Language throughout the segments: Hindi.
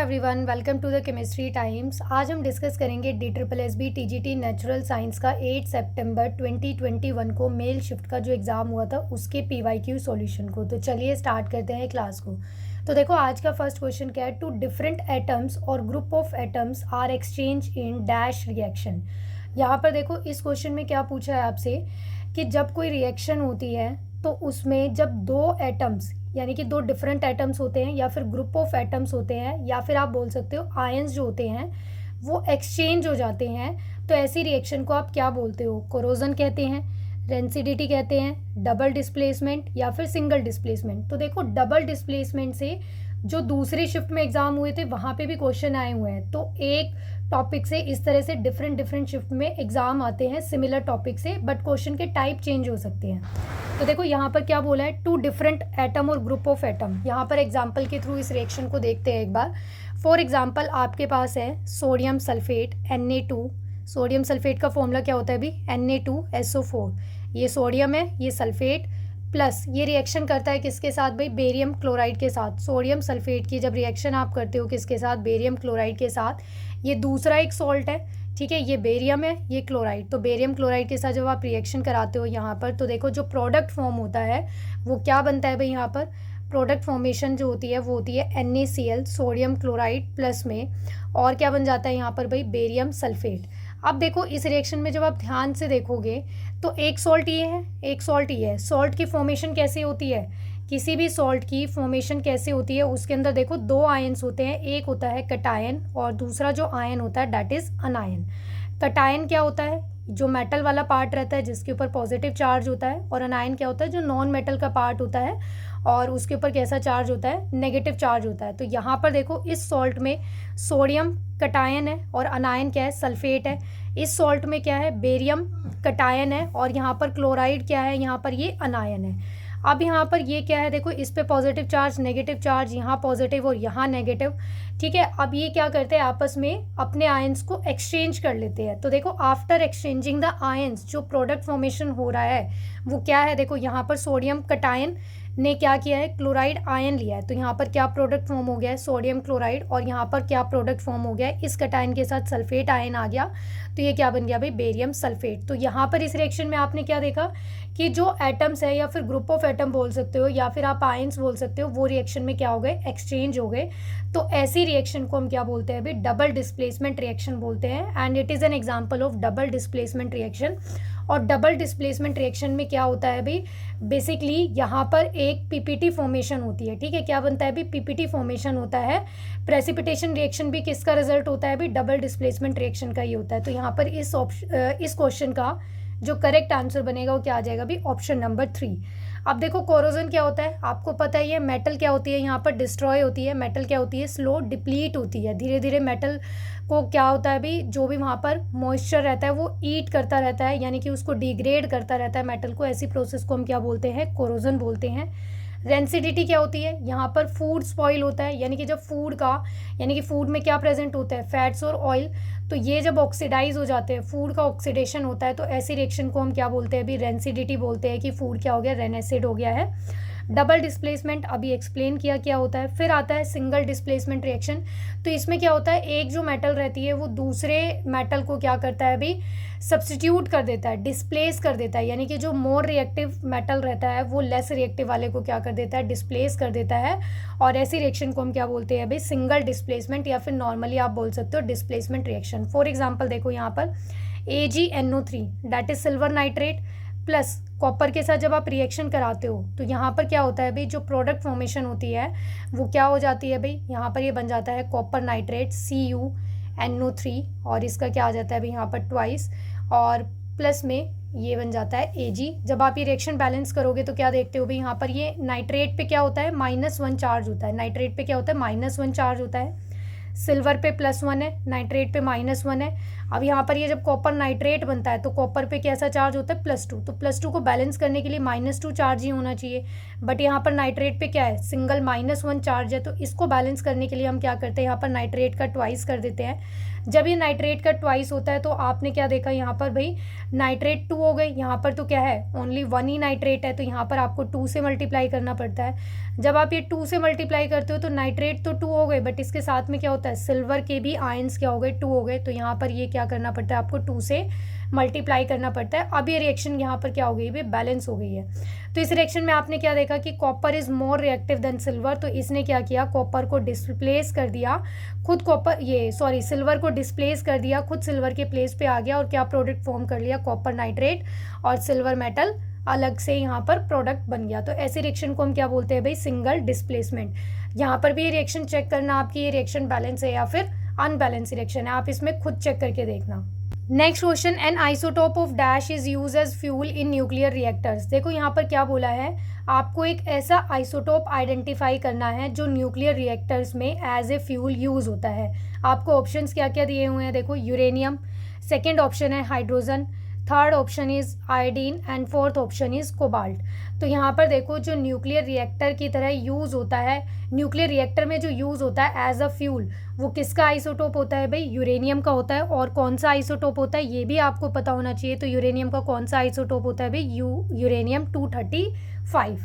Everyone, welcome to the chemistry times. आज हम डिस्कस करेंगे DSSB TGT नेचुरल साइंस का 8 सितंबर 2021 को मेल शिफ्ट का जो एग्ज़ाम हुआ था उसके PYQ सॉल्यूशन को। तो चलिए स्टार्ट करते हैं क्लास को। तो देखो आज का फर्स्ट क्वेश्चन क्या है, टू डिफरेंट एटम्स और group of atoms are exchange in dash reaction. यहाँ पर देखो इस क्वेश्चन में क्या पूछा है आपसे कि जब कोई रिएक्शन होती है तो उसमें जब दो एटम्स यानी कि दो डिफरेंट एटम्स होते हैं या फिर ग्रुप ऑफ एटम्स होते हैं या फिर आप बोल सकते हो आयंस जो होते हैं वो एक्सचेंज हो जाते हैं, तो ऐसी रिएक्शन को आप क्या बोलते हो? कोरोजन कहते हैं, रेंसिडिटी कहते हैं, डबल डिस्प्लेसमेंट या फिर सिंगल डिस्प्लेसमेंट। तो देखो डबल डिस्प्लेसमेंट से जो दूसरी शिफ्ट में एग्जाम हुए थे वहाँ पे भी क्वेश्चन आए हुए हैं। तो एक टॉपिक से इस तरह से डिफरेंट शिफ्ट में एग्जाम आते हैं सिमिलर टॉपिक से, बट क्वेश्चन के टाइप चेंज हो सकते हैं। तो देखो यहाँ पर क्या बोला है, टू डिफरेंट एटम और ग्रुप ऑफ एटम। यहाँ पर एग्जाम्पल के थ्रू इस रिएक्शन को देखते हैं एक बार। फॉर एग्जाम्पल आपके पास है sodium sulphate Na2। Sodium sulphate का फॉर्मूला क्या होता है अभी? Na2SO4। ये सोडियम है, ये सल्फेट, प्लस ये रिएक्शन करता है किसके साथ भाई? बेरियम क्लोराइड के साथ। सोडियम सल्फेट की जब रिएक्शन आप करते हो किसके साथ? बेरियम क्लोराइड के साथ। ये दूसरा एक सॉल्ट है, ठीक है, ये बेरियम है, ये क्लोराइड। तो बेरियम क्लोराइड के साथ जब आप रिएक्शन कराते हो यहाँ पर तो देखो जो प्रोडक्ट फॉर्म होता है वो क्या बनता है भाई? यहाँ पर प्रोडक्ट फॉर्मेशन जो होती है वो होती है NaCl, सोडियम क्लोराइड प्लस में, और क्या बन जाता है यहाँ पर भाई? Barium sulphate. अब देखो इस रिएक्शन में जब आप ध्यान से देखोगे तो एक सॉल्ट ये है, एक सॉल्ट ये है। सॉल्ट की फॉर्मेशन कैसे होती है? किसी भी सॉल्ट की फॉर्मेशन कैसे होती है? उसके अंदर देखो दो आयन्स होते हैं, एक होता है कटायन और दूसरा जो आयन होता है दैट इज अनायन। कटायन क्या होता है? जो मेटल वाला पार्ट रहता है जिसके ऊपर पॉजिटिव चार्ज होता है, और अनायन क्या होता है? जो नॉन मेटल का पार्ट होता है और उसके ऊपर कैसा चार्ज होता है? नेगेटिव चार्ज होता है। तो यहाँ पर देखो इस सॉल्ट में सोडियम कटायन है और अनायन क्या है? सल्फेट है। इस सॉल्ट में क्या है? बेरियम कटायन है और यहाँ पर क्लोराइड क्या है? यहाँ पर ये अनायन है। अब यहाँ पर ये क्या है? देखो इस पे पॉजिटिव चार्ज, नेगेटिव चार्ज, यहाँ पॉजिटिव और यहाँ नेगेटिव, ठीक है। अब ये क्या करते हैं? आपस में अपने आयंस को एक्सचेंज कर लेते हैं। तो देखो आफ्टर एक्सचेंजिंग द आयंस जो प्रोडक्ट फॉर्मेशन हो रहा है वो क्या है? देखो यहाँ पर सोडियम कटायन ने क्या किया है? क्लोराइड आयन लिया है। तो यहाँ पर क्या प्रोडक्ट फॉर्म हो गया है? Sodium chloride. और यहाँ पर क्या प्रोडक्ट फॉर्म हो गया है? इस कटायन के साथ सल्फेट आयन आ गया, तो ये क्या बन गया भाई? Barium sulphate. तो यहाँ पर इस रिएक्शन में आपने क्या देखा कि जो एटम्स है या फिर ग्रुप ऑफ एटम बोल सकते हो या फिर आप आयंस बोल सकते हो, वो रिएक्शन में क्या हो गए? एक्सचेंज हो गए। तो ऐसी रिएक्शन को हम क्या बोलते हैं भाई? डबल डिस्प्लेसमेंट रिएक्शन बोलते हैं, and it is an example of double displacement reaction. और डबल डिस्प्लेसमेंट रिएक्शन में क्या होता है भाई? बेसिकली यहाँ पर एक पीपीटी फॉर्मेशन होती है, ठीक है। क्या बनता है भाई? पीपीटी फॉर्मेशन होता है। प्रेसिपिटेशन रिएक्शन भी किसका रिजल्ट होता है भाई? डबल डिस्प्लेसमेंट रिएक्शन का ही होता है। तो यहाँ पर इस क्वेश्चन का जो करेक्ट आंसर बनेगा वो क्या आ जाएगा भाई? Option number 3। अब देखो कोरोजन क्या होता है, आपको पता ही है। मेटल क्या होती है? यहाँ पर डिस्ट्रॉय होती है। मेटल क्या होती है? स्लो डिप्लीट होती है। धीरे धीरे मेटल को क्या होता है भाई? जो भी वहाँ पर मॉइस्चर रहता है वो ईट करता रहता है, यानी कि उसको डिग्रेड करता रहता है मेटल को। ऐसी प्रोसेस को हम क्या बोलते हैं? कोरोजन बोलते हैं। रेंसिडिटी क्या होती है? यहाँ पर फूड स्पॉइल होता है, यानी कि जब फूड का, यानी कि फूड में क्या प्रेजेंट होता है? फैट्स और ऑयल। तो ये जब ऑक्सीडाइज हो जाते हैं, फूड का ऑक्सीडेशन होता है, तो ऐसी रिएक्शन को हम क्या बोलते हैं अभी? रेंसिडिटी बोलते हैं कि फूड क्या हो गया? रेनेसिड हो गया है। डबल डिस्प्लेसमेंट अभी एक्सप्लेन किया क्या होता है। फिर आता है सिंगल डिस्प्लेसमेंट रिएक्शन। तो इसमें क्या होता है? एक जो मेटल रहती है वो दूसरे मेटल को क्या करता है अभी? सब्सटीट्यूट कर देता है, डिस्प्लेस कर देता है, यानी कि जो मोर रिएक्टिव मेटल रहता है वो लेस रिएक्टिव वाले को क्या कर देता है? डिस्प्लेस कर देता है। और ऐसी रिएक्शन को हम क्या बोलते हैं अभी? सिंगल डिस्प्लेसमेंट, या फिर नॉर्मली आप बोल सकते हो डिस्प्लेसमेंट रिएक्शन। फॉर एग्जाम्पल देखो यहाँ पर AgNO3 that is silver nitrate plus copper के साथ जब आप रिएक्शन कराते हो तो यहाँ पर क्या होता है भाई? जो प्रोडक्ट फॉर्मेशन होती है वो क्या हो जाती है भाई? यहाँ पर ये बन जाता है कॉपर नाइट्रेट CuNO3, और इसका क्या आ जाता है भाई? यहाँ पर ट्वाइस, और प्लस में ये बन जाता है Ag। जब आप ये रिएक्शन बैलेंस करोगे तो क्या देखते हो भाई? यहाँ पर ये नाइट्रेट पे क्या होता है? -1 चार्ज होता है। नाइट्रेट पे क्या होता है? -1 चार्ज होता है। सिल्वर पे +1 है, नाइट्रेट पे -1 है। अब यहाँ पर ये जब कॉपर नाइट्रेट बनता है तो कॉपर पे कैसा चार्ज होता है? +2। तो +2 को बैलेंस करने के लिए -2 चार्ज ही होना चाहिए, बट यहाँ पर नाइट्रेट पे क्या है? सिंगल -1 चार्ज है। तो इसको बैलेंस करने के लिए हम क्या करते हैं? यहाँ पर नाइट्रेट का ट्वाइस कर देते हैं। जब ये नाइट्रेट का ट्वाइस होता है तो आपने क्या देखा यहाँ पर भाई, नाइट्रेट 2 हो गई, यहाँ पर तो क्या है ओनली 1 ही नाइट्रेट है, तो यहाँ पर आपको 2 से मल्टीप्लाई करना पड़ता है। जब आप ये 2 से मल्टीप्लाई करते हो तो नाइट्रेट तो 2 हो गए, बट इसके साथ में क्या होता है, सिल्वर के भी आयंस क्या हो गए, 2 हो गए, तो यहाँ पर ये क्या करना पड़ता है आपको 2 से मल्टीप्लाई करना पड़ता है। अब ये रिएक्शन यहाँ पर क्या हो गई है, बैलेंस हो गई है। तो इस रिएक्शन में आपने क्या देखा कि copper is more reactive than silver, तो इसने क्या किया, कॉपर को डिस्प्लेस कर दिया, खुद कॉपर सिल्वर को डिस्प्लेस कर दिया, खुद सिल्वर के प्लेस पे आ गया और क्या प्रोडक्ट फॉर्म कर लिया, कॉपर नाइट्रेट और सिल्वर मेटल अलग से यहाँ पर प्रोडक्ट बन गया। तो ऐसे रिएक्शन को हम क्या बोलते हैं भाई, सिंगल डिस्प्लेसमेंट। यहाँ पर भी ये रिएक्शन चेक करना आपकी, ये रिएक्शन बैलेंस है या फिर अनबैलेंस रिएक्शन है, आप इसमें खुद चेक करके देखना। Next question, an isotope of dash is use as fuel in nuclear reactors. देखो यहाँ पर क्या बोला है, आपको एक ऐसा आइसोटोप आइडेंटिफाई करना है जो न्यूक्लियर रिएक्टर्स में एज ए फ्यूल यूज होता है। आपको ऑप्शंस क्या क्या दिए हुए हैं, देखो यूरेनियम, सेकेंड ऑप्शन है hydrogen, third option is iodine and fourth option is cobalt. तो यहाँ पर देखो जो न्यूक्लियर रिएक्टर की तरह यूज़ होता है, न्यूक्लियर रिएक्टर में जो यूज़ होता है एज अ फ्यूल, वो किसका आइसोटोप होता है भाई, यूरेनियम का होता है। और कौन सा आइसोटोप होता है ये भी आपको पता होना चाहिए। तो यूरेनियम का कौन सा आइसोटोप होता है भाई, यूरेनियम 235।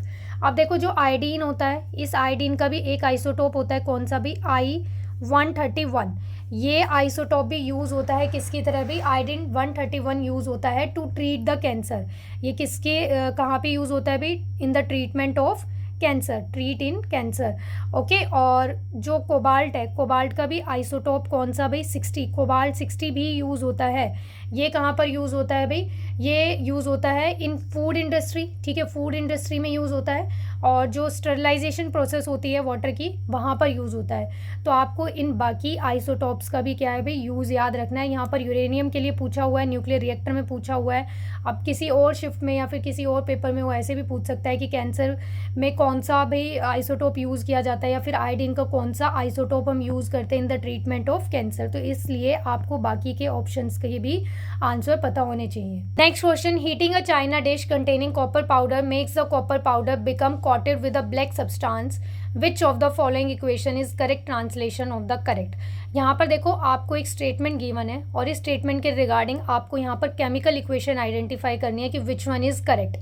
अब देखो जो आयोडीन होता है, इस आयोडीन का भी एक आइसोटोप होता है, कौन सा भी, I-131। ये आइसोटोप भी यूज़ होता है किसकी तरह भी, आयोडीन 131 यूज़ होता है टू ट्रीट द कैंसर। ये किसके कहाँ पे यूज़ होता है भाई, in the treatment of cancer, treat in cancer. Okay, और जो कोबाल्ट है, कोबाल्ट का भी आइसोटोप कौन सा भाई, 60, कोबाल्ट 60 भी यूज़ होता है। ये कहाँ पर यूज़ होता है भाई, ये यूज़ होता है इन फूड इंडस्ट्री, ठीक है, फूड इंडस्ट्री में यूज़ होता है, और जो स्टरलाइजेशन प्रोसेस होती है वाटर की, वहाँ पर यूज़ होता है। तो आपको इन बाकी आइसोटॉप्स का भी क्या है भाई, यूज़ याद रखना है। यहाँ पर यूरेनियम के लिए पूछा हुआ है, न्यूक्लियर रिएक्टर में पूछा हुआ है। अब किसी और शिफ्ट में या फिर किसी और पेपर में वो ऐसे भी पूछ सकता है कि कैंसर में कौन सा भाई आइसोटोप यूज़ किया जाता है, या फिर आयोडीन का कौन सा आइसोटोप हम यूज़ करते हैं in the treatment of cancer. तो इसलिए आपको बाकी के ऑप्शंस के भी आंसर पता होने चाहिए। Next question, heating a China dish containing copper powder makes the copper powder become coated with a black substance, which of the following equation is correct translation of the correct। यहाँ पर देखो आपको एक स्टेटमेंट गिवन है और इस स्टेटमेंट के रिगार्डिंग आपको यहाँ पर केमिकल इक्वेशन आइडेंटिफाई करनी है कि विच वन इज करेक्ट।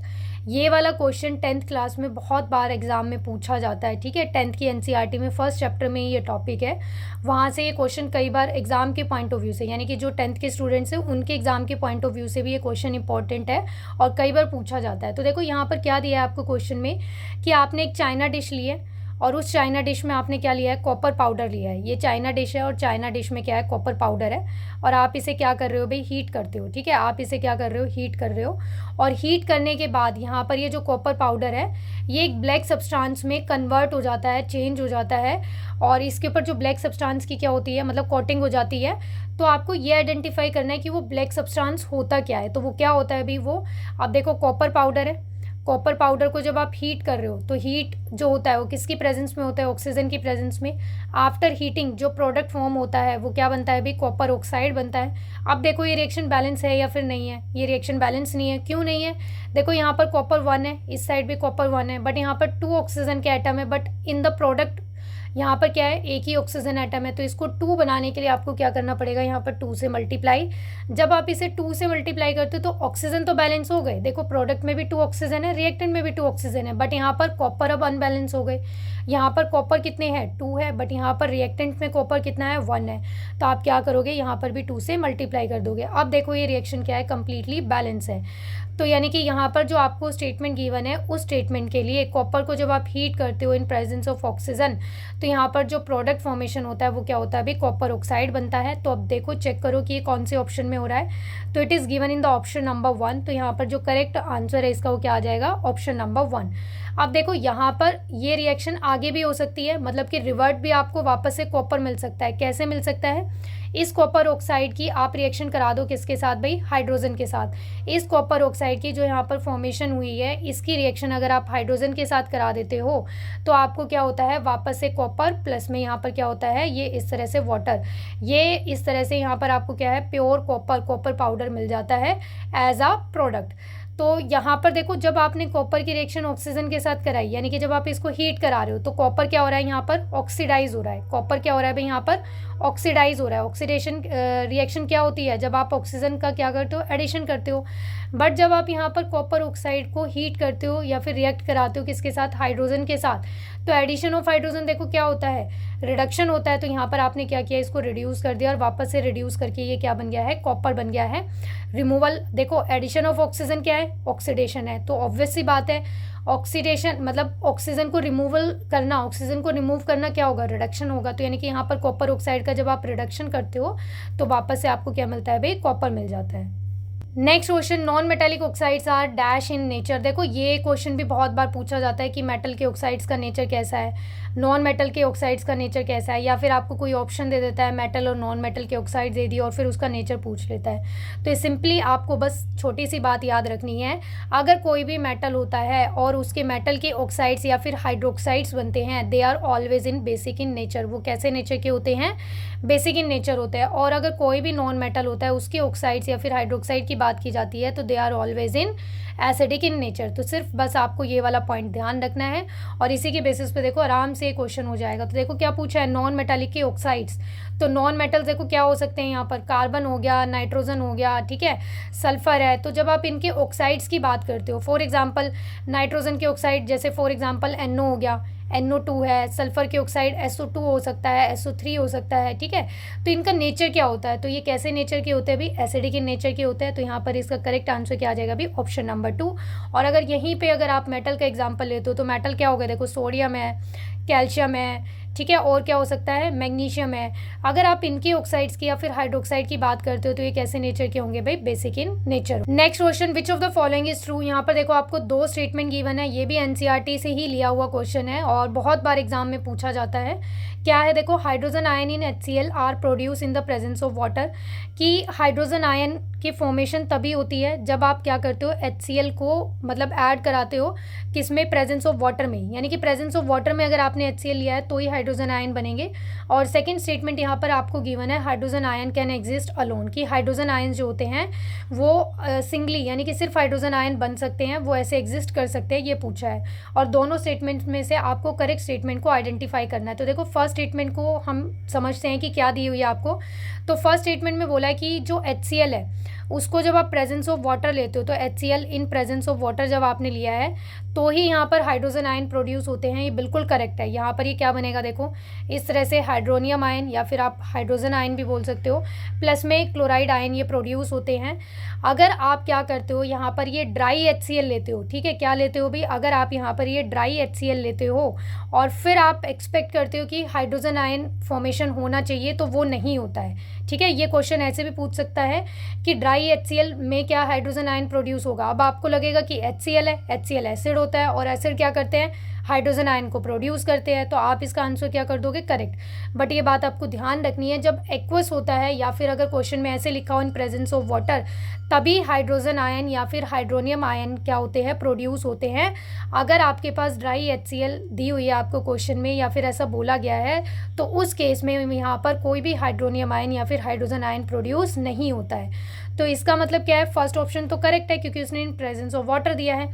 ये वाला क्वेश्चन 10th क्लास में बहुत बार एग्जाम में पूछा जाता है, ठीक है, 10th की एनसीईआरटी में फर्स्ट चैप्टर में ये टॉपिक है। वहाँ से ये क्वेश्चन कई बार एग्जाम के पॉइंट ऑफ व्यू से, यानी कि जो 10th के स्टूडेंट्स हैं उनके एग्जाम के पॉइंट ऑफ व्यू से भी ये क्वेश्चन इंपॉर्टेंट है और कई बार पूछा जाता है। तो देखो यहाँ पर क्या दिया है आपको क्वेश्चन में कि आपने एक चाइना डिश ली है और उस चाइना डिश में आपने क्या लिया है, कॉपर पाउडर लिया है। ये चाइना डिश है और चाइना डिश में क्या है, कॉपर पाउडर है, और आप इसे क्या कर रहे हो भाई, हीट करते हो, ठीक है, आप इसे क्या कर रहे हो, हीट कर रहे हो। और हीट करने के बाद यहाँ पर ये जो कॉपर पाउडर है ये एक ब्लैक सब्सटेंस में कन्वर्ट हो जाता है, चेंज हो जाता है, और इसके ऊपर जो ब्लैक सब्सटेंस की क्या होती है, मतलब कोटिंग हो जाती है। तो आपको ये आइडेंटिफाई करना है कि वो ब्लैक सब्सटेंस होता क्या है। तो वो क्या होता है भाई, वो अब देखो कॉपर पाउडर है, कॉपर पाउडर को जब आप हीट कर रहे हो तो हीट जो होता है वो किसकी प्रेजेंस में होता है, ऑक्सीजन की प्रेजेंस में। आफ्टर हीटिंग जो प्रोडक्ट फॉर्म होता है वो क्या बनता है भाई, कॉपर ऑक्साइड बनता है। अब देखो ये रिएक्शन बैलेंस है या फिर नहीं है, ये रिएक्शन बैलेंस नहीं है। क्यों नहीं है, देखो यहाँ पर कॉपर 1 है, इस साइड भी कॉपर 1 है, बट यहाँ पर 2 ऑक्सीजन के एटम है, बट इन द प्रोडक्ट यहाँ पर क्या है, एक ही ऑक्सीजन एटम है। तो इसको 2 बनाने के लिए आपको क्या करना पड़ेगा, यहाँ पर 2 से मल्टीप्लाई। जब आप इसे 2 से मल्टीप्लाई करते हो तो ऑक्सीजन तो बैलेंस हो गए, देखो प्रोडक्ट में भी 2 ऑक्सीजन है, रिएक्टेंट में भी 2 ऑक्सीजन है, बट यहाँ पर कॉपर अब अनबैलेंस हो गए। यहाँ पर कॉपर कितने हैं, 2 है, बट यहाँ पर रिएक्टेंट में कॉपर कितना है, 1 है। तो आप क्या करोगे, यहाँ पर भी 2 से मल्टीप्लाई कर दोगे। अब देखो ये रिएक्शन क्या है, कंप्लीटली बैलेंस है। तो यानी कि यहाँ पर जो आपको स्टेटमेंट गिवन है उस स्टेटमेंट के लिए कॉपर को जब आप हीट करते हो इन प्रेजेंस ऑफ ऑक्सीजन, तो यहाँ पर जो प्रोडक्ट फॉर्मेशन होता है वो क्या होता है अभी, कॉपर ऑक्साइड बनता है। तो अब देखो चेक करो कि ये कौन से ऑप्शन में हो रहा है। तो it is given in the option number 1। तो यहाँ पर जो करेक्ट आंसर है इसका वो क्या आ जाएगा, ऑप्शन नंबर 1। अब देखो यहाँ पर ये रिएक्शन आगे भी हो सकती है, मतलब कि रिवर्ट भी आपको वापस से कॉपर मिल सकता है। कैसे मिल सकता है, इस कॉपर ऑक्साइड की आप रिएक्शन करा दो किसके साथ भाई, हाइड्रोजन के साथ। इस कॉपर ऑक्साइड की जो यहाँ पर फॉर्मेशन हुई है इसकी रिएक्शन अगर आप हाइड्रोजन के साथ करा देते हो तो आपको क्या होता है, वापस से कॉपर प्लस में यहाँ पर क्या होता है, ये इस तरह से वाटर, ये इस तरह से यहाँ पर आपको क्या है, प्योर कॉपर पाउडर मिल जाता है एज अ प्रोडक्ट। तो यहाँ पर देखो, जब आपने कॉपर की रिएक्शन ऑक्सीजन के साथ कराई, यानी कि जब आप इसको हीट करा रहे हो, तो कॉपर क्या हो रहा है यहाँ पर, ऑक्सीडाइज हो रहा है। कॉपर क्या हो रहा है भाई यहाँ पर, ऑक्सीडाइज हो रहा है। ऑक्सीडेशन रिएक्शन क्या होती है, जब आप ऑक्सीजन का क्या करते हो, एडिशन करते हो। बट जब आप यहाँ पर कॉपर ऑक्साइड को हीट करते हो या फिर रिएक्ट कराते हो किसके साथ, हाइड्रोजन के साथ, तो एडिशन ऑफ हाइड्रोजन देखो क्या होता है, रिडक्शन होता है। तो यहाँ पर आपने क्या किया, इसको रिड्यूस कर दिया और वापस से रिड्यूस करके ये क्या बन गया है, कॉपर बन गया है। रिमूवल देखो, एडिशन ऑफ ऑक्सीजन क्या है, ऑक्सीडेशन है। तो ऑब्वियस सी बात है, ऑक्सीडेशन मतलब ऑक्सीजन को रिमूवल करना, ऑक्सीजन को रिमूव करना क्या होगा, रिडक्शन होगा। तो यानी कि यहाँ पर कॉपर ऑक्साइड का जब आप रिडक्शन करते हो तो वापस से आपको क्या मिलता है भाई, कॉपर मिल जाता है। Next question, non metallic oxides are dash in nature. देखो ये क्वेश्चन भी बहुत बार पूछा जाता है कि मेटल के ऑक्साइड्स का नेचर कैसा है, नॉन मेटल के ऑक्साइड्स का नेचर कैसा है, या फिर आपको कोई ऑप्शन दे देता है मेटल और नॉन मेटल के ऑक्साइड दे दिए और फिर उसका नेचर पूछ लेता है। तो सिंपली आपको बस छोटी सी बात याद रखनी है, अगर कोई भी मेटल होता है और उसके मेटल के ऑक्साइड्स या फिर हाइड्रोक्साइड्स बनते हैं, they are always in basic in nature. वो कैसे नेचर के होते हैं, बेसिक इन नेचर होते हैं। और अगर कोई भी नॉन मेटल होता है, उसके ऑक्साइड्स या फिर हाइड्रोक्साइड की बात की जाती है, तो they are always in acidic in nature. तो सिर्फ बस आपको ये वाला पॉइंट ध्यान रखना है और इसी के बेसिस पे देखो आराम से क्वेश्चन हो जाएगा। तो देखो क्या पूछा है, नॉन मेटालिक के ऑक्साइड्स। तो नॉन मेटल देखो क्या हो सकते हैं यहाँ पर, कार्बन हो गया, नाइट्रोजन हो गया, ठीक है, सल्फर है। तो जब आप इनके ऑक्साइड्स की बात करते हो, फॉर एग्जाम्पल नाइट्रोजन के ऑक्साइड जैसे फॉर एग्जाम्पल NO हो गया, NO2 है, सल्फर के ऑक्साइड SO2 हो सकता है, SO3 हो सकता है, ठीक है। तो इनका नेचर क्या होता है, तो ये कैसे नेचर के होते हैं भी, एसिडिक इन नेचर के होते हैं। तो यहाँ पर इसका करेक्ट आंसर क्या आ जाएगा भी, ऑप्शन नंबर 2। और अगर यहीं पे अगर आप मेटल का एग्जांपल लेते हो तो मेटल क्या होगा, देखो सोडियम है, कैल्शियम है, ठीक है, और क्या हो सकता है, मैग्नीशियम है। अगर आप इनके ऑक्साइड्स की या फिर हाइड्रोक्साइड की बात करते हो तो ये कैसे नेचर के होंगे भाई, basic in nature. Next question, which of the following is true. यहाँ पर देखो आपको 2 स्टेटमेंट गिवन है, ये भी NCERT से ही लिया हुआ क्वेश्चन है और बहुत बार एग्जाम में पूछा जाता है। क्या है देखो, hydrogen ion in HCl are produce in the presence of water. कि हाइड्रोजन आयन की फॉर्मेशन तभी होती है जब आप क्या करते हो, HCl को मतलब ऐड कराते हो किसमें, प्रेजेंस ऑफ वाटर में। यानी कि प्रेजेंस ऑफ वाटर में अगर आपने HCl लिया है तो ही हाइड्रोजन आयन बनेंगे। और सेकंड स्टेटमेंट यहाँ पर आपको गिवन है, hydrogen ion can exist alone. कि हाइड्रोजन आयन जो होते हैं वो सिंगली यानी कि सिर्फ हाइड्रोजन आयन बन सकते हैं, वो ऐसे एग्जिस्ट कर सकते हैं, ये पूछा है। और दोनों स्टेटमेंट में से आपको करेक्ट स्टेटमेंट को आइडेंटिफाई करना है। तो देखो फर्स्ट स्टेटमेंट को हम समझते हैं कि क्या दी हुई है आपको। तो फर्स्ट स्टेटमेंट में बोला है कि जो HCl है उसको जब आप प्रेजेंस ऑफ वाटर लेते हो, तो HCl in presence of water जब आपने लिया है तो ही यहाँ पर हाइड्रोजन आयन प्रोड्यूस होते हैं। ये बिल्कुल करेक्ट है। यहाँ पर ये क्या बनेगा देखो, इस तरह से हाइड्रोनियम आयन या फिर आप हाइड्रोजन आयन भी बोल सकते हो, प्लस में क्लोराइड आयन, ये प्रोड्यूस होते हैं। अगर आप क्या करते हो, यहाँ पर ये ड्राई HCl लेते हो, ठीक है, क्या लेते हो भी, अगर आप यहाँ पर ये ड्राई HCl लेते हो और फिर आप एक्सपेक्ट करते हो कि हाइड्रोजन आयन फॉर्मेशन होना चाहिए, तो वो नहीं होता है, ठीक है। ये क्वेश्चन ऐसे भी पूछ सकता है कि ड्राई HCl में क्या हाइड्रोजन आयन प्रोड्यूस होगा। अब आपको लगेगा कि HCl है, HCl एसिड होता है और एसिड क्या करते हैं, हाइड्रोजन आयन को प्रोड्यूस करते हैं। तो आप इसका आंसर क्या कर दोगे, करेक्ट। बट ये बात आपको ध्यान रखनी है, जब एक्वस होता है या फिर अगर क्वेश्चन में ऐसे लिखा हो इन प्रेजेंस ऑफ वाटर, तभी हाइड्रोजन आयन या फिर हाइड्रोनियम आयन क्या होते हैं, प्रोड्यूस होते हैं। अगर आपके पास ड्राई HCl दी हुई है आपको क्वेश्चन में या फिर ऐसा बोला गया है, तो उस केस में यहाँ पर कोई भी हाइड्रोनियम आयन या फिर हाइड्रोजन आयन प्रोड्यूस नहीं होता है। तो इसका मतलब क्या है, फर्स्ट ऑप्शन तो करेक्ट है क्योंकि उसने इन प्रेजेंस ऑफ वाटर दिया है।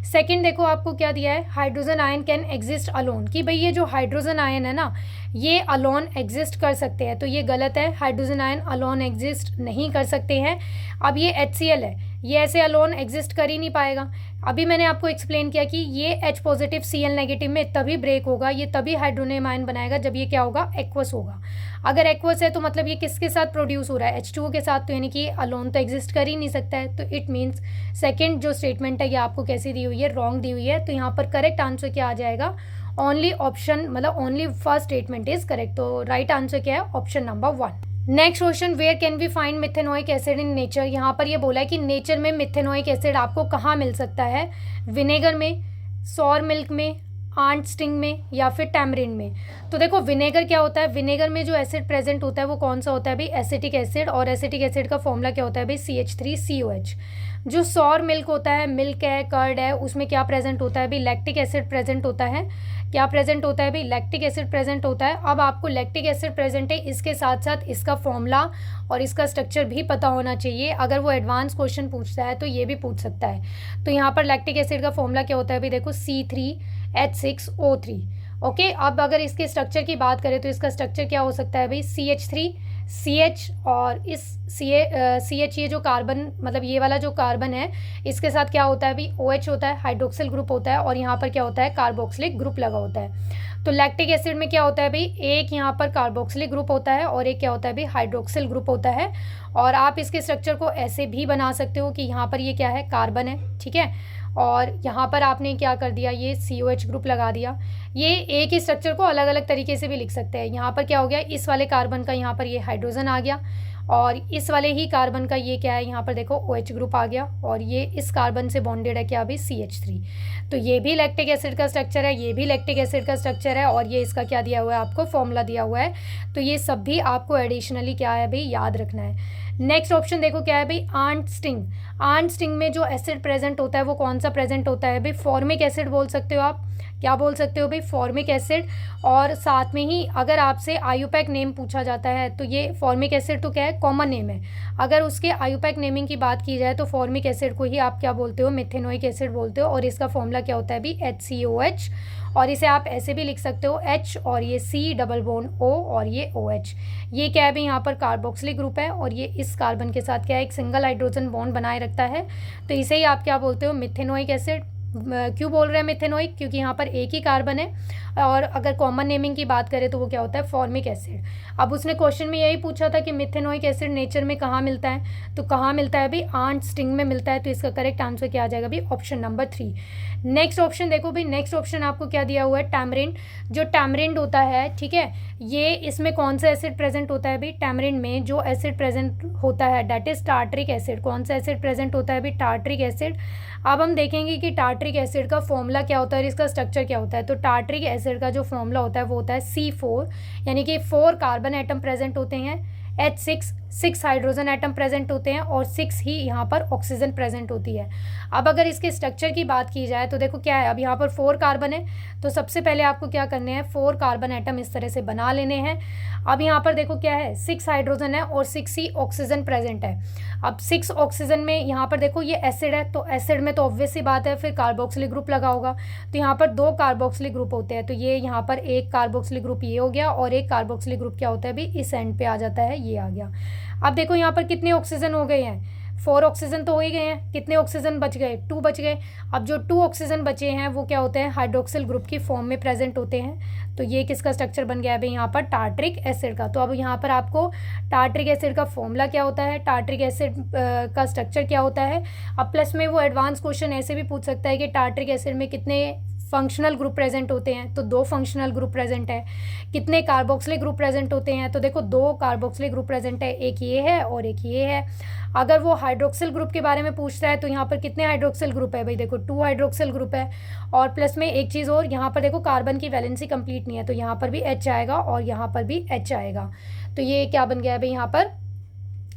सेकंड देखो आपको क्या दिया है, hydrogen ion can exist alone. कि भाई ये जो हाइड्रोजन आयन है ना, ये अलोन एग्जिस्ट कर सकते हैं, तो ये गलत है। हाइड्रोजन आयन अलोन एग्जिस्ट नहीं कर सकते हैं। अब ये HCl है, ये ऐसे अलोन एग्जिस्ट कर ही नहीं पाएगा। अभी मैंने आपको एक्सप्लेन किया कि ये H पॉजिटिव Cl नेगेटिव में तभी ब्रेक होगा, ये तभी हाइड्रोनियम आयन बनाएगा जब ये क्या होगा, एक्वस होगा। अगर एक्वस है तो मतलब ये किसके साथ प्रोड्यूस हो रहा है, H2O के साथ, तो यानी कि अलोन तो एग्जिस्ट कर ही नहीं सकता है। तो इट मीन्स सेकेंड जो स्टेटमेंट है ये आपको कैसी दी हुई है, रॉन्ग दी हुई है। तो यहाँ पर करेक्ट आंसर क्या आ जाएगा, ओनली ऑप्शन मतलब only first statement is correct. तो राइट आंसर क्या है, option number 1। Next question, where can we find methanoic acid in nature. यहाँ पर ये बोला है कि नेचर में मिथेनोइक एसिड आपको कहाँ मिल सकता है, विनेगर में, सॉर मिल्क में, आंट स्टिंग में या फिर टैमरिन में। तो देखो विनेगर क्या होता है, विनेगर में जो एसिड प्रेजेंट होता है वो कौन सा होता है भाई, एसिटिक एसिड। और एसिटिक एसिड का फॉर्मूला क्या होता है भाई, CH3COH। जो सॉर मिल्क होता है, मिल्क है, कर्ड है, उसमें क्या प्रेजेंट होता है भाई, लैक्टिक एसिड प्रेजेंट होता है। क्या प्रेजेंट होता है भाई, लैक्टिक एसिड प्रेजेंट होता है। अब आपको लैक्टिक एसिड प्रेजेंट है, इसके साथ साथ इसका फॉर्मूला और इसका स्ट्रक्चर भी पता होना चाहिए। अगर वो एडवांस क्वेश्चन पूछता है तो ये भी पूछ सकता है। तो यहाँ पर लैक्टिक एसिड का फॉर्मूला क्या होता है भाई, देखो C3H6O3। ओके, अब अगर इसके स्ट्रक्चर की बात करें तो इसका स्ट्रक्चर क्या हो सकता है भाई, CH3CH, और इस CH ये जो कार्बन, मतलब ये वाला जो कार्बन है, इसके साथ क्या होता है भाई, OH होता है, हाइड्रोक्सिल ग्रुप होता है, और यहाँ पर क्या होता है, कार्बोक्सिलिक ग्रुप लगा होता है। तो लैक्टिक एसिड में क्या होता है भाई, एक यहाँ पर कार्बोक्सिलिक ग्रुप होता है और एक क्या होता है भाई, हाइड्रोक्सिल ग्रुप होता है। और आप इसके स्ट्रक्चर को ऐसे भी बना सकते हो कि यहाँ पर ये क्या है, कार्बन है, ठीक है, और यहाँ पर आपने क्या कर दिया, ये COH ग्रुप लगा दिया। ये एक ही स्ट्रक्चर को अलग अलग तरीके से भी लिख सकते हैं। यहाँ पर क्या हो गया, इस वाले कार्बन का यहाँ पर ये हाइड्रोजन आ गया, और इस वाले ही कार्बन का ये क्या है, यहाँ पर देखो OH ग्रुप आ गया, और ये इस कार्बन से बॉन्डेड है क्या अभी, CH3। तो ये भी लैक्टिक एसिड का स्ट्रक्चर है, ये भी लैक्टिक एसिड का स्ट्रक्चर है, और ये इसका क्या दिया हुआ है, आपको फॉर्मूला दिया हुआ है। तो ये सब भी आपको एडिशनली क्या है भाई, याद रखना है। नेक्स्ट ऑप्शन देखो क्या है भाई, आंट स्टिंग। आंट स्टिंग में जो एसिड प्रेजेंट होता है वो कौन सा प्रेजेंट होता है भाई, फॉर्मिक एसिड बोल सकते हो आप। क्या बोल सकते हो भाई, फॉर्मिक एसिड। और साथ में ही अगर आपसे आयुपैक नेम पूछा जाता है तो ये फॉर्मिक एसिड तो क्या है, कॉमन नेम है। अगर उसके आयुपैक नेमिंग की बात की जाए तो फॉर्मिक एसिड को ही आप क्या बोलते हो, मिथेनोइक एसिड बोलते हो, और इसका फॉर्मूला क्या होता है भाई, HCOH। और इसे आप ऐसे भी लिख सकते हो H और ये C डबल बॉन्ड O और ये OH। ये क्या है भाई, यहाँ पर कार्बोक्सिलिक ग्रुप है, और ये इस कार्बन के साथ क्या है, एक सिंगल हाइड्रोजन बॉन्ड बनाए रखता है। तो इसे ही आप क्या बोलते हो, मिथेनोइक एसिड। क्यों बोल रहे हैं मिथेनोइक, क्योंकि यहाँ पर एक ही कार्बन है। और अगर कॉमन नेमिंग की बात करें तो वो क्या होता है, फॉर्मिक एसिड। अब उसने क्वेश्चन में यही पूछा था कि मिथेनोइक एसिड नेचर में कहाँ मिलता है, तो कहाँ मिलता है भाई, आंट स्टिंग में मिलता है। तो इसका करेक्ट आंसर क्या आ जाएगा भाई, ऑप्शन नंबर 3। नेक्स्ट ऑप्शन देखो भाई, नेक्स्ट ऑप्शन आपको क्या दिया हुआ है, टैमरिंड। जो टैमरिंड होता है, ठीक है, ये इसमें कौन सा एसिड प्रेजेंट होता है भाई, टैमरिंड में जो एसिड प्रेजेंट होता है दैट इज टार्ट्रिक एसिड। कौन सा एसिड प्रेजेंट होता है भाई, टार्ट्रिक एसिड। अब हम देखेंगे कि टार्ट्रिक एसिड का फॉर्मूला क्या होता है और इसका स्ट्रक्चर क्या होता है। तो टार्ट्रिक एसिड का जो फॉर्मूला होता है वो होता है C4, यानी कि 4 कार्बन एटम प्रेजेंट होते हैं, H6 हाइड्रोजन एटम प्रेजेंट होते हैं, और 6 ही यहाँ पर ऑक्सीजन प्रेजेंट होती है। अब अगर इसके स्ट्रक्चर की बात की जाए तो देखो क्या है, अब यहाँ पर 4 कार्बन है, तो सबसे पहले आपको क्या करने हैं, 4 कार्बन एटम इस तरह से बना लेने हैं। अब यहाँ पर देखो क्या है, 6 हाइड्रोजन है और 6 ही ऑक्सीजन प्रेजेंट है। अब 6 ऑक्सीजन में यहाँ पर देखो ये एसिड है, तो एसिड में तो ऑब्वियस सी बात है फिर कार्बोक्सिलिक ग्रुप लगा होगा। तो यहाँ पर 2 कार्बोक्सिलिक ग्रुप होते हैं, तो ये यहाँ पर एक कार्बोक्सिलिक ग्रुप ये हो गया, और एक कार्बोक्सिलिक ग्रुप क्या होता है भी, इस एंड पे आ जाता है, ये आ गया। अब देखो यहाँ पर कितने ऑक्सीजन हो गए हैं, 4 ऑक्सीजन तो हो ही गए हैं। कितने ऑक्सीजन बच गए, 2 बच गए। अब जो 2 ऑक्सीजन बचे हैं वो क्या होते हैं, हाइड्रोक्सिल ग्रुप की फॉर्म में प्रेजेंट होते हैं। तो ये किसका स्ट्रक्चर बन गया है भाई, यहाँ पर टार्ट्रिक एसिड का। तो अब यहाँ पर आपको टार्ट्रिक एसिड का फॉर्मूला क्या होता है, टार्ट्रिक एसिड का स्ट्रक्चर क्या होता है। अब प्लस में वो एडवांस क्वेश्चन ऐसे भी पूछ सकता है कि टार्ट्रिक एसिड में कितने फंक्शनल ग्रुप प्रेजेंट होते हैं, तो 2 फंक्शनल ग्रुप प्रेजेंट है। कितने कार्बोक्सिलिक ग्रुप प्रेजेंट होते हैं, तो देखो 2 कार्बोक्सिलिक ग्रुप प्रेजेंट है, एक ये है और एक ये है। अगर वो हाइड्रोक्सिल ग्रुप के बारे में पूछता है तो यहाँ पर कितने हाइड्रोक्सिल ग्रुप है भाई, देखो 2 हाइड्रोक्सिल ग्रुप है। और प्लस में एक चीज़ और, यहाँ पर देखो कार्बन की वैलेंसी कंप्लीट नहीं है, तो यहाँ पर भी H आएगा और यहाँ पर भी H आएगा। तो ये क्या बन गया है भाई, यहाँ पर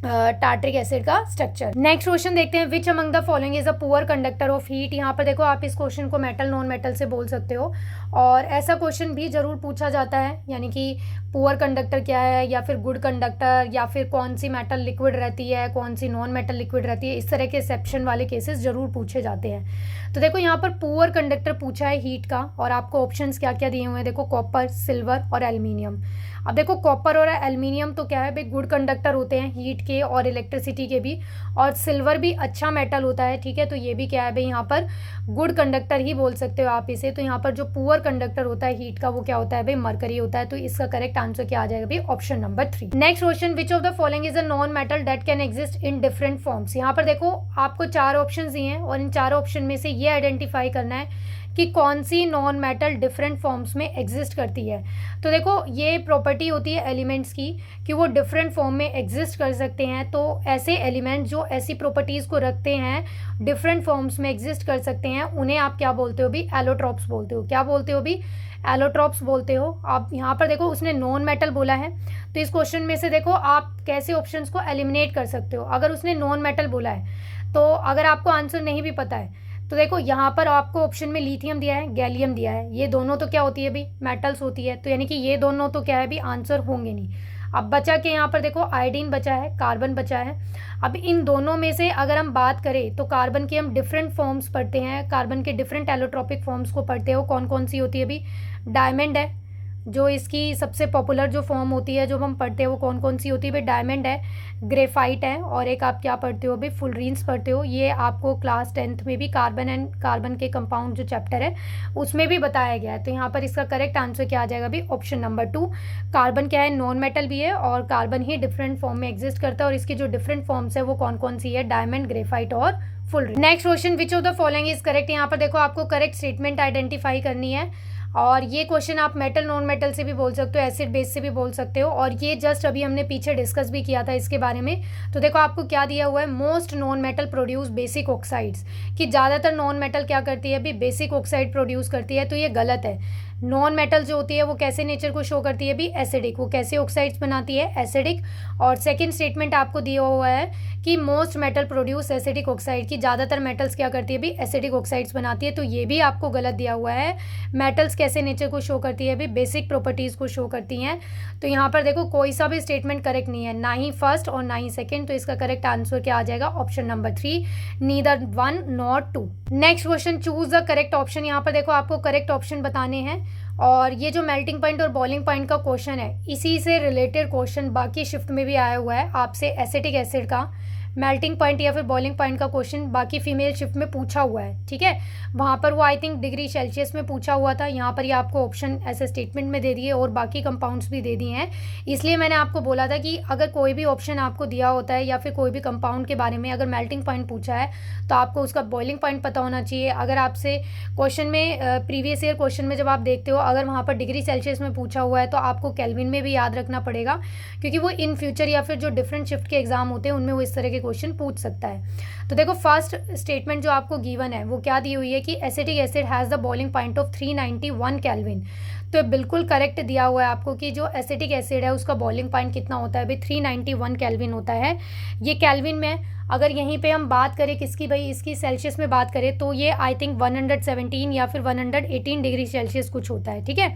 टार्ट्रिक एसिड का स्ट्रक्चर। नेक्स्ट क्वेश्चन देखते हैं, which among the following is a poor conductor of heat. यहाँ पर देखो आप इस क्वेश्चन को मेटल नॉन मेटल से बोल सकते हो, और ऐसा क्वेश्चन भी जरूर पूछा जाता है, यानी कि पुअर कंडक्टर क्या है, या फिर गुड कंडक्टर, या फिर कौन सी मेटल लिक्विड रहती है, कौन सी नॉन मेटल लिक्विड रहती है। इस तरह के एक्सेप्शन वाले केसेस जरूर पूछे जाते हैं। तो देखो यहाँ पर पुअर कंडक्टर पूछा है हीट का, और आपको ऑप्शंस क्या क्या दिए हुए हैं, देखो कॉपर, सिल्वर और एल्यूमिनियम। अब देखो कॉपर और एल्युमिनियम तो क्या है भाई, गुड कंडक्टर होते हैं हीट के और इलेक्ट्रिसिटी के भी, और सिल्वर भी अच्छा मेटल होता है, ठीक है। तो ये भी क्या है भाई, यहाँ पर गुड कंडक्टर ही बोल सकते हो आप इसे। तो यहाँ पर जो पुअर कंडक्टर होता है हीट का वो क्या होता है भाई, मरकरी होता है। तो इसका करेक्ट आंसर क्या आ जाएगा भाई, option number 3। Next question, which of the following is a non metal that can exist in different forms. यहाँ पर देखो आपको 4 ऑप्शन दिए हैं, और इन 4 ऑप्शन में से ये आइडेंटिफाई करना है कि कौन सी नॉन मेटल डिफरेंट फॉर्म्स में एग्जिस्ट करती है। तो देखो ये प्रॉपर्टी होती है एलिमेंट्स की कि वो डिफरेंट फॉर्म में एग्जिस्ट कर सकते हैं। तो ऐसे एलिमेंट्स जो ऐसी प्रॉपर्टीज़ को रखते हैं, डिफरेंट फॉर्म्स में एग्जिस्ट कर सकते हैं, उन्हें आप क्या बोलते हो भी, एलोट्रॉप्स बोलते हो। क्या बोलते हो भी, एलोट्रॉप्स बोलते हो। आप यहाँ पर देखो उसने नॉन मेटल बोला है, तो इस क्वेश्चन में से देखो आप कैसे ऑप्शंस को एलिमिनेट कर सकते हो। अगर उसने नॉन मेटल बोला है, तो अगर आपको आंसर नहीं भी पता है तो देखो यहाँ पर आपको ऑप्शन में लिथियम दिया है, गैलियम दिया है, ये दोनों तो क्या होती है भाई, मेटल्स होती है, तो यानी कि ये दोनों तो क्या है भी आंसर होंगे नहीं। अब बचा के यहाँ पर देखो आयोडीन बचा है, कार्बन बचा है। अब इन दोनों में से अगर हम बात करें तो कार्बन की हम डिफरेंट फॉर्म्स पढ़ते हैं, कार्बन के डिफरेंट एलोट्रॉपिक फॉर्म्स को पढ़ते हो, कौन कौन सी होती है अभी, डायमंड है जो इसकी सबसे पॉपुलर जो फॉर्म होती है जो हम पढ़ते हैं वो कौन कौन सी होती है भाई, डायमंड है, ग्रेफाइट है, और एक आप क्या पढ़ते हो भाई, फुलरीन्स पढ़ते हो। ये आपको क्लास 10th में भी कार्बन एंड कार्बन के कंपाउंड जो चैप्टर है उसमें भी बताया गया है। तो यहाँ पर इसका करेक्ट आंसर क्या आ जाएगा भाई, ऑप्शन नंबर 2। कार्बन क्या है, नॉन मेटल भी है और कार्बन ही डिफरेंट फॉर्म में एग्जिस्ट करता है, और इसकी जो डिफरेंट फॉर्म्स है वो कौन कौन सी है, डायमंड, ग्रेफाइट और fullerene. Next question, which of the following is correct. यहाँ पर देखो आपको करेक्ट स्टेटमेंट आइडेंटिफाई करनी है, और ये क्वेश्चन आप मेटल नॉन मेटल से भी बोल सकते हो, एसिड बेस से भी बोल सकते हो, और ये जस्ट अभी हमने पीछे डिस्कस भी किया था इसके बारे में। तो देखो आपको क्या दिया हुआ है, most non metal produce basic oxides, कि ज़्यादातर नॉन मेटल क्या करती है अभी, बेसिक ऑक्साइड प्रोड्यूस करती है, तो ये गलत है। नॉन मेटल जो होती है वो कैसे नेचर को शो करती है भी, एसिडिक, वो कैसे ऑक्साइड्स बनाती है, एसिडिक। और सेकंड स्टेटमेंट आपको दिया हुआ है कि most metal produce acidic oxide, की ज़्यादातर मेटल्स क्या करती है भी, एसिडिक ऑक्साइड्स बनाती है, तो ये भी आपको गलत दिया हुआ है। मेटल्स कैसे नेचर को शो करती है भी, बेसिक प्रॉपर्टीज़ को शो करती हैं। तो यहाँ पर देखो कोई सा भी स्टेटमेंट करेक्ट नहीं है, ना ही फर्स्ट और ना ही सेकेंड, तो इसका करेक्ट आंसर क्या आ जाएगा, option number 3, neither 1 not 2। Next question, choose the correct option. यहाँ पर देखो आपको करेक्ट ऑप्शन बताने हैं, और ये जो मेल्टिंग पॉइंट और बॉइलिंग पॉइंट का क्वेश्चन है इसी से रिलेटेड क्वेश्चन बाकी शिफ्ट में भी आया हुआ है, आपसे एसिटिक एसिड का मेल्टिंग पॉइंट या फिर बॉइलिंग पॉइंट का क्वेश्चन बाकी फीमेल शिफ्ट में पूछा हुआ है, ठीक है। वहाँ पर वो आई थिंक डिग्री सेल्सियस में पूछा हुआ था, यहाँ पर ये आपको ऑप्शन ऐसे स्टेटमेंट में दे दिए और बाकी कंपाउंड्स भी दे दिए हैं। इसलिए मैंने आपको बोला था कि अगर कोई भी ऑप्शन आपको दिया होता है या फिर कोई भी कंपाउंड के बारे में अगर मेल्टिंग पॉइंट पूछा है तो आपको उसका बॉइलिंग पॉइंट पता होना चाहिए। अगर आपसे क्वेश्चन में प्रीवियस ईयर क्वेश्चन में जब आप देखते हो अगर वहाँ पर डिग्री सेल्सियस में पूछा हुआ है तो आपको केल्विन में भी याद रखना पड़ेगा, क्योंकि वो इन फ्यूचर या फिर जो डिफरेंट शिफ्ट के एग्जाम होते हैं उनमें वो इस तरह के क्वेश्चन पूछ सकता है। तो देखो फर्स्ट स्टेटमेंट जो आपको गिवन है वो क्या दी हुई है कि acetic acid has the boiling point of 391 kelvin. तो बिल्कुल करेक्ट दिया हुआ है आपको कि जो एसिटिक एसिड है उसका बॉइलिंग पॉइंट कितना होता है भाई, 391 केल्विन होता है। ये केल्विन में अगर यहीं पे हम बात करें किसकी भाई, इसकी सेल्सियस में बात करें तो ये आई थिंक 117 या फिर 118 डिग्री सेल्सियस कुछ होता है, ठीक है।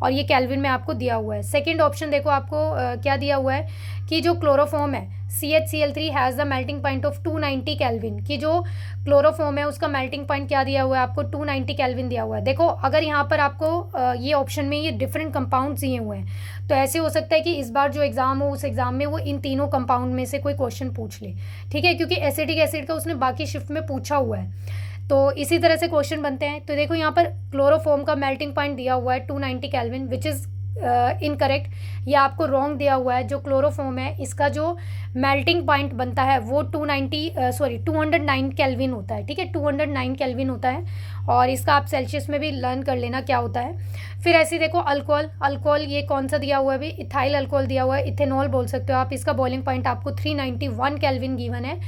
और ये केल्विन में आपको दिया हुआ है। सेकंड ऑप्शन देखो आपको क्या दिया हुआ है कि जो क्लोरोफॉर्म है CHCl3 has the melting point of 290 kelvin, की जो क्लोरोफॉर्म है उसका मेल्टिंग पॉइंट क्या दिया हुआ है आपको, 290 केल्विन दिया हुआ है। देखो अगर यहाँ पर आपको ये ऑप्शन में ये डिफरेंट कंपाउंड्स दिए हुए हैं तो ऐसे हो सकता है कि इस बार जो एग्जाम हो उस एग्जाम में वो इन तीनों कंपाउंड में से कोई क्वेश्चन पूछ ले, ठीक है, क्योंकि एसिटिक एसिड का उसने बाकी शिफ्ट में पूछा हुआ है। तो इसी तरह से क्वेश्चन बनते हैं। तो देखो यहाँ पर क्लोरोफॉर्म का मेल्टिंग पॉइंट दिया हुआ है 290 केल्विन, विच इज़ इनकरेक्ट, ये आपको रॉन्ग दिया हुआ है। जो क्लोरोफॉर्म है इसका जो मेल्टिंग पॉइंट बनता है वो 209 केल्विन होता है, ठीक है, 209 केल्विन होता है। और इसका आप सेल्सियस में भी लर्न कर लेना क्या होता है। फिर ऐसे देखो अल्कोहल ये कौन सा दिया हुआ है अभी, इथाइल अल्कोहल दिया हुआ है, इथेनॉल बोल सकते हो आप। इसका बॉइलिंग पॉइंट आपको 391 केल्विन गिवन है,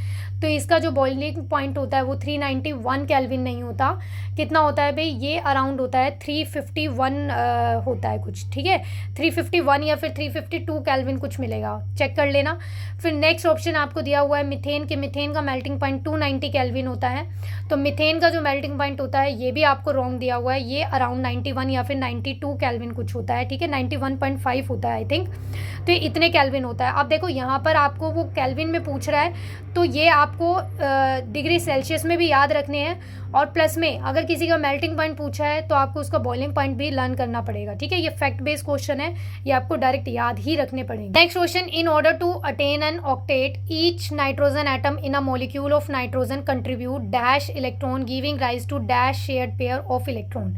तो इसका जो बॉइलिंग पॉइंट होता है वो 391 केल्विन नहीं होता, कितना होता है भाई, ये अराउंड होता है 351 होता है कुछ, ठीक है, 351 या फिर 352 केल्विन कुछ मिलेगा, चेक कर लेना। फिर नेक्स्ट ऑप्शन आपको दिया हुआ है मिथेन के, मिथेन का मेल्टिंग पॉइंट 290 केल्विन होता है। तो मिथेन का जो मेल्टिंग पॉइंट होता है ये भी आपको रॉन्ग दिया हुआ है, ये अराउंड 91 या फिर 92 केल्विन कुछ होता है, ठीक है, 91.5 होता है आई थिंक। तो ये इतने केल्विन होता है। अब देखो यहाँ पर आपको वो केल्विन में पूछ रहा है तो ये आपको डिग्री सेल्सियस में भी याद रखने हैं, और प्लस में अगर किसी का मेल्टिंग पॉइंट पूछा है तो आपको उसका बॉइलिंग पॉइंट भी लर्न करना पड़ेगा, ठीक है। ये फैक्ट बेस्ड क्वेश्चन है, ये आपको डायरेक्ट याद ही रखने पड़ेंगे। Next question, in order to attain an octet each nitrogen atom in a molecule of nitrogen contribute dash electron giving rise to dash shared pair of electron.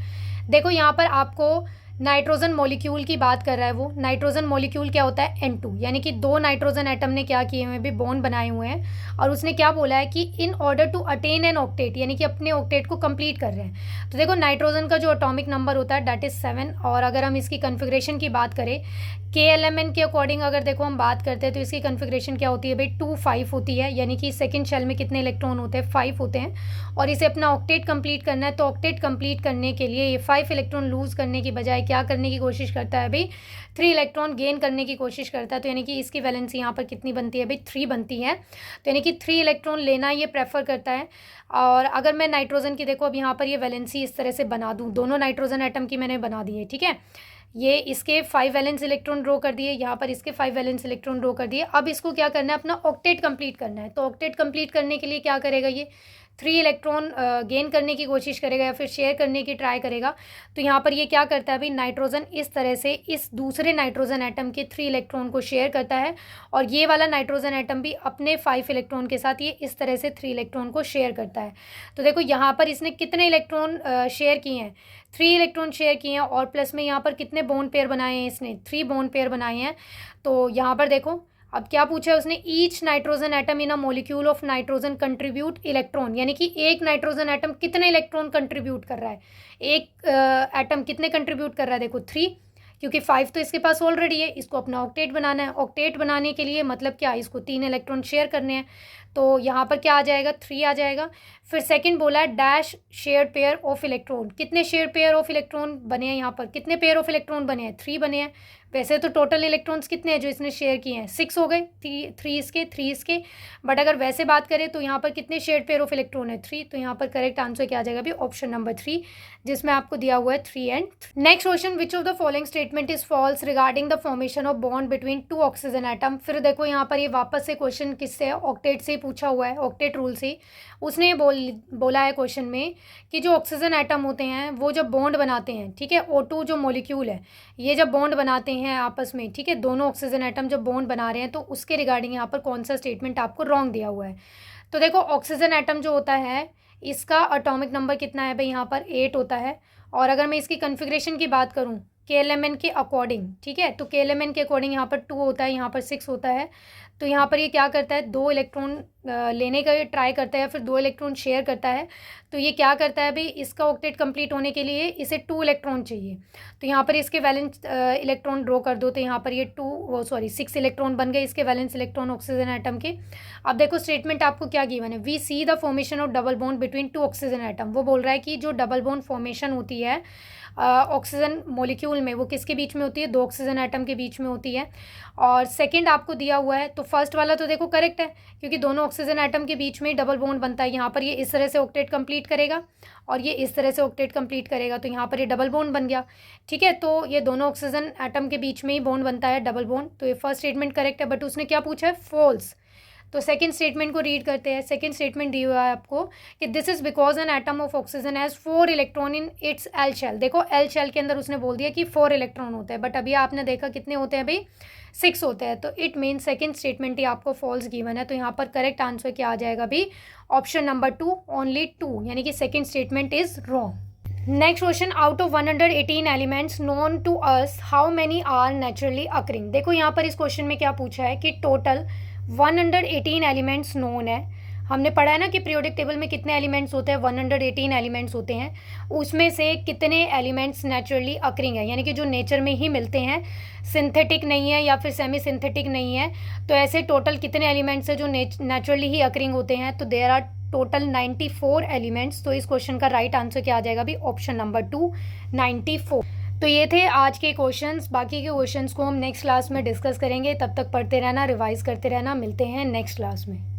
देखो यहाँ पर आपको नाइट्रोजन मॉलिक्यूल की बात कर रहा है। वो नाइट्रोजन मॉलिक्यूल क्या होता है, N2, यानी कि 2 नाइट्रोजन एटम ने क्या किए हुए हैं भी, बॉन्ड बनाए हुए हैं, और उसने क्या बोला है कि in order to attain an octet, यानी कि अपने ऑक्टेट को कंप्लीट कर रहे हैं। तो देखो नाइट्रोजन का जो एटॉमिक नंबर होता है दैट इज 7, और अगर हम इसकी कन्फिग्रेशन की बात करें KLMN के अकॉर्डिंग अगर देखो हम बात करते हैं तो इसकी कन्फिग्रेशन क्या होती है भाई, 2 5 होती है, यानी कि सेकंड शेल में कितने इलेक्ट्रॉन होते हैं, 5 होते हैं। और इसे अपना ऑक्टेट कंप्लीट करना है, तो ऑक्टेट कंप्लीट करने के लिए ये 5 इलेक्ट्रॉन लूज़ करने की बजाय क्या करने की कोशिश करता है भाई, 3 इलेक्ट्रॉन गेन करने की कोशिश करता है। तो यानी कि इसकी वैलेंसी यहाँ पर कितनी बनती है भाई, 3 बनती है। तो यानी कि 3 इलेक्ट्रॉन लेना ये प्रेफर करता है। और अगर मैं नाइट्रोजन की देखो अब यहाँ पर ये वैलेंसी इस तरह से बना दूँ, दोनों नाइट्रोजन एटम की मैंने बना दी है, ठीक है। ये इसके 5 वैलेंस इलेक्ट्रॉन ड्रॉ कर दिए, यहाँ पर इसके 5 वैलेंस इलेक्ट्रॉन ड्रॉ कर दिए। अब इसको क्या करना है, अपना ऑक्टेट कंप्लीट करना है। तो ऑक्टेट कंप्लीट करने के लिए क्या करेगा, ये 3 इलेक्ट्रॉन गेन करने की कोशिश करेगा या फिर शेयर करने की ट्राई करेगा। तो यहाँ पर ये क्या करता है भाई, नाइट्रोजन इस तरह से इस दूसरे नाइट्रोजन एटम के 3 इलेक्ट्रॉन को शेयर करता है, और ये वाला नाइट्रोजन एटम भी अपने 5 इलेक्ट्रॉन के साथ ये इस तरह से 3 इलेक्ट्रॉन को शेयर करता है। तो देखो यहाँ पर इसने कितने इलेक्ट्रॉन शेयर किए हैं, 3 इलेक्ट्रॉन शेयर किए हैं, और प्लस में यहाँ पर कितने बॉन्ड पेयर बनाए हैं, इसने 3 बॉन्ड पेयर बनाए हैं। तो यहाँ पर देखो अब क्या पूछा है उसने, each nitrogen atom in a molecule of nitrogen contribute electron, यानी कि एक नाइट्रोजन एटम कितने इलेक्ट्रॉन कंट्रीब्यूट कर रहा है, एक एटम कितने कंट्रीब्यूट कर रहा है, देखो 3, क्योंकि 5 तो इसके पास ऑलरेडी है, इसको अपना ऑक्टेट बनाना है। ऑक्टेट बनाने के लिए मतलब क्या, इसको 3 इलेक्ट्रॉन शेयर करने हैं। तो यहाँ पर क्या आ जाएगा, 3 आ जाएगा। फिर सेकंड बोला है dash share pair of electron, कितने शेयर पेयर ऑफ इलेक्ट्रॉन बने हैं, यहाँ पर कितने पेयर ऑफ इलेक्ट्रॉन बने हैं, 3 बने हैं। वैसे तो टोटल इलेक्ट्रॉन्स कितने हैं जो इसने शेयर किए हैं, 6 हो गए, 3 इसके 3 इसके। बट अगर वैसे बात करें तो यहाँ पर कितने शेयर पेयर ऑफ इलेक्ट्रॉन है, 3। तो यहाँ पर करेक्ट आंसर क्या आ जाएगा भी, ऑप्शन नंबर 3, जिसमें आपको दिया हुआ है 3 and 3। Next question, which of the following statement is false regarding the formation of bond between 2 oxygen atom. फिर देखो यहाँ पर ये वापस से क्वेश्चन किससे है, ऑक्टेट से पूछा हुआ है, ऑक्टेट रूल से। उसने ये बोला है क्वेश्चन में कि जो ऑक्सीजन एटम होते हैं वो जब बॉन्ड बनाते हैं, ठीक है, O2 जो मॉलिक्यूल है ये जब बॉन्ड बनाते हैं आपस में, ठीक है, दोनों ऑक्सीजन एटम जब बॉन्ड बना रहे हैं, तो उसके रिगार्डिंग यहाँ पर कौन सा स्टेटमेंट आपको रॉन्ग दिया हुआ है। तो देखो ऑक्सीजन एटम जो होता है इसका एटॉमिक नंबर कितना है भाई, यहाँ पर 8 होता है। और अगर मैं इसकी कन्फिग्रेशन की बात करूँ KLMN के अकॉर्डिंग, ठीक है, तो KLMN के अकॉर्डिंग यहाँ पर 2 होता है, यहाँ पर 6 होता है। तो यहाँ पर ये क्या करता है, 2 इलेक्ट्रॉन लेने का ट्राई करता है या फिर 2 इलेक्ट्रॉन शेयर करता है। तो ये क्या करता है भाई, इसका ऑक्टेट कंप्लीट होने के लिए इसे 2 इलेक्ट्रॉन चाहिए। तो यहाँ पर इसके वैलेंस इलेक्ट्रॉन ड्रॉ कर दो, तो यहाँ पर ये 6 इलेक्ट्रॉन बन गए इसके वैलेंस इलेक्ट्रॉन ऑक्सीजन एटम के। अब देखो स्टेटमेंट आपको क्या गिवन है, we see the formation of double bond between 2 oxygen atom. वो बोल रहा है कि जो डबल बॉन्ड फॉर्मेशन होती है ऑक्सीजन मॉलिक्यूल में, वो किसके बीच में होती है, 2 ऑक्सीजन एटम के बीच में होती है। और सेकंड आपको दिया हुआ है, तो फर्स्ट वाला तो देखो करेक्ट है, क्योंकि दोनों ऑक्सीजन एटम के बीच में डबल बॉन्ड बनता है। यहाँ पर ये इस तरह से ऑक्टेट कंप्लीट करेगा और ये इस तरह से ऑक्टेट कंप्लीट करेगा, तो यहाँ पर ये डबल बॉन्ड बन गया, ठीक है। तो ये दोनों ऑक्सीजन एटम के बीच में ही बॉन्ड बनता है, डबल बॉन्ड। तो ये फर्स्ट स्टेटमेंट करेक्ट है, बट उसने क्या पूछा है, फॉल्स। तो सेकंड स्टेटमेंट को रीड करते हैं। सेकंड स्टेटमेंट दिया हुआ है आपको कि this is because an atom of oxygen has 4 electron in its L shell. देखो एल शेल के अंदर उसने बोल दिया कि 4 इलेक्ट्रॉन होते हैं, बट अभी आपने देखा कितने होते हैं भाई, 6 होते हैं। तो इट मीन सेकंड स्टेटमेंट ही आपको फॉल्स गिवन है। तो यहाँ पर करेक्ट आंसर क्या आ जाएगा भाई, ऑप्शन नंबर 2, ओनली 2, यानी कि second statement is wrong. Next question, out of 118 elements known to us how many are naturally occurring. देखो यहाँ पर इस क्वेश्चन में क्या पूछा है कि टोटल 118 एलिमेंट्स नोन है। हमने पढ़ा है ना कि पीरियोडिक टेबल में कितने एलिमेंट्स होते हैं, 118 एलिमेंट्स होते हैं। उसमें से कितने एलिमेंट्स नेचुरली अकरिंग है, यानी कि जो नेचर में ही मिलते हैं, सिंथेटिक नहीं है या फिर सेमी सिंथेटिक नहीं है। तो ऐसे टोटल कितने एलिमेंट्स है जो नेचुरली ही अकरिंग होते हैं। तो देयर आर टोटल 94 एलिमेंट्स। तो इस क्वेश्चन का राइट आंसर क्या आ जाएगा भी, ऑप्शन नंबर 2, 94। तो ये थे आज के क्वेश्चंस। बाकी के क्वेश्चंस को हम नेक्स्ट क्लास में डिस्कस करेंगे। तब तक पढ़ते रहना, रिवाइज करते रहना। मिलते हैं नेक्स्ट क्लास में।